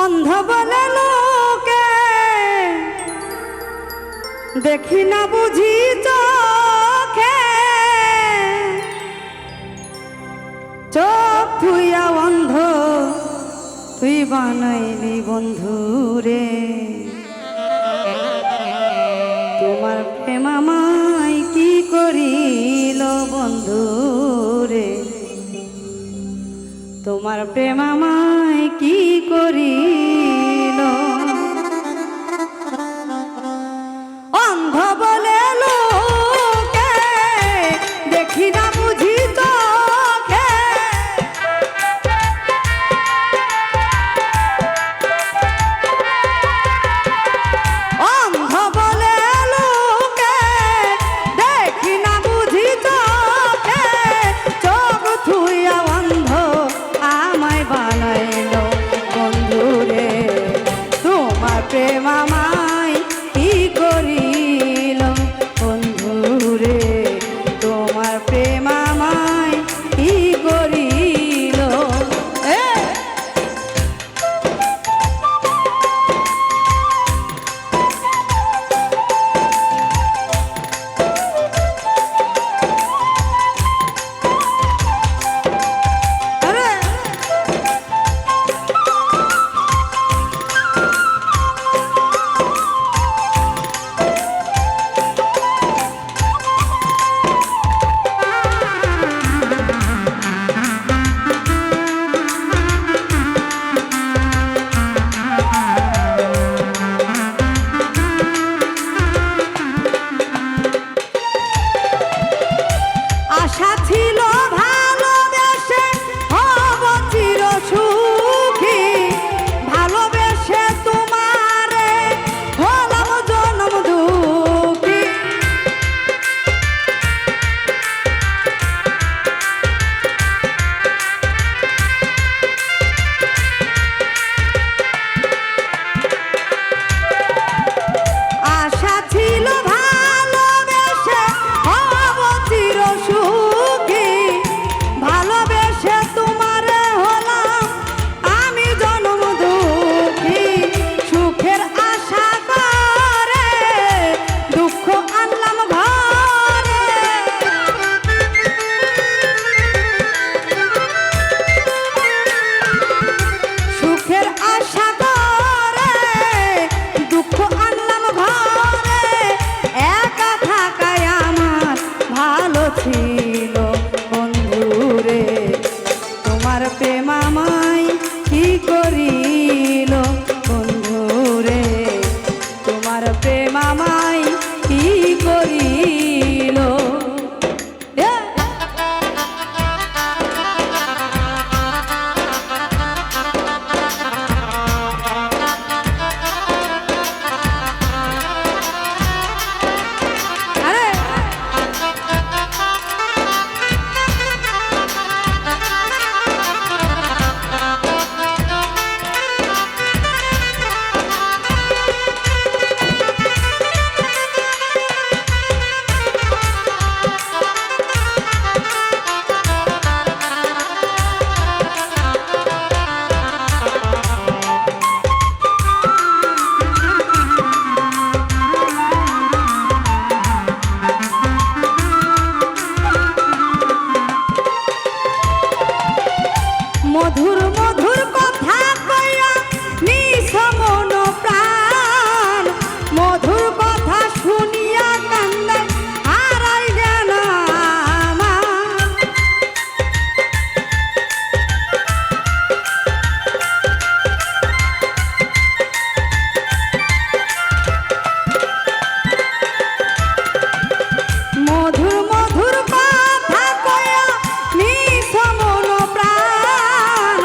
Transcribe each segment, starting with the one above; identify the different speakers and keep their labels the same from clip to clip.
Speaker 1: অন্ধ বলে লোকে দেখি না বুঝি চোখে, চোখ থুইয়া অন্ধ তুই বানাইলি বন্ধুরে। তোমার প্রেম আমায় কি করিল বন্ধুরে, তোমার প্রেম আমায় কি করিল। অন্ধ বলে লোকে দেখি না বুঝি চোখে, অন্ধ বলে লোকে দেখি না বুঝি চোখে, চোখ থুইয়া অন্ধ আমায় বানাইল বন্ধুরে। তোমার প্রেম আমায় কি করিল বন্ধুরে, তোমার প্রেম আমায় কি করিল। আশা ছিল ভালোবেসে হব চির সুখী, ভালোবেসে তোমারে হলাম জনম দুঃখী। আশা ছিল ভালোবেসে হব চির সুখী, ভালোবেসে তোমারে হলাম আমি জনম দুঃখী। সুখের আশা করে দুঃখ আনলাম ঘরে, সুখের আশা করে দুঃখ আনলাম ঘরে। একা থাকায় আমার ভালো ছিল বন্ধুরে, তোমার প্রেম আমায় কি করিল বন্ধুরে, তোমার প্রেম আমায় কি করিল। মধুর মধুর কথা কইয়া নিছ মন প্রাণ, মধুর কথা শুনিয়া কান্দে হারাই জ্ঞান আমার। মধুর মধুর কথা কইয়া নিছ মন প্রাণ,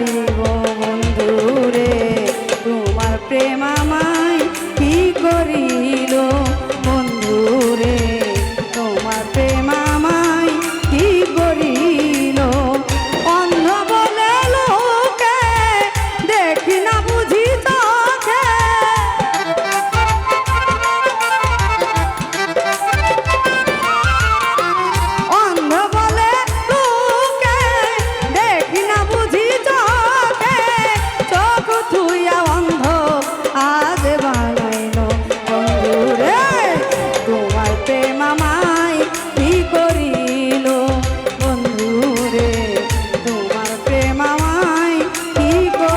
Speaker 1: দিব বন্ধুরে, তোমার প্রেম আমায় কি করিল বন্ধুরে, তোমার প্রেম আমায় কি করিল। অন্ধ বলে লোকে দেখি না বুঝি চোখে, অন্ধ বলে লোকে দেখি না বুঝি চোখে, চোখ থুইয়া অন্ধ আজ বানাইল বন্ধুরে, তোমার প্রেম আমায় কি করিল বন্ধুরে, তোমার প্রেম আমায় কি করিল।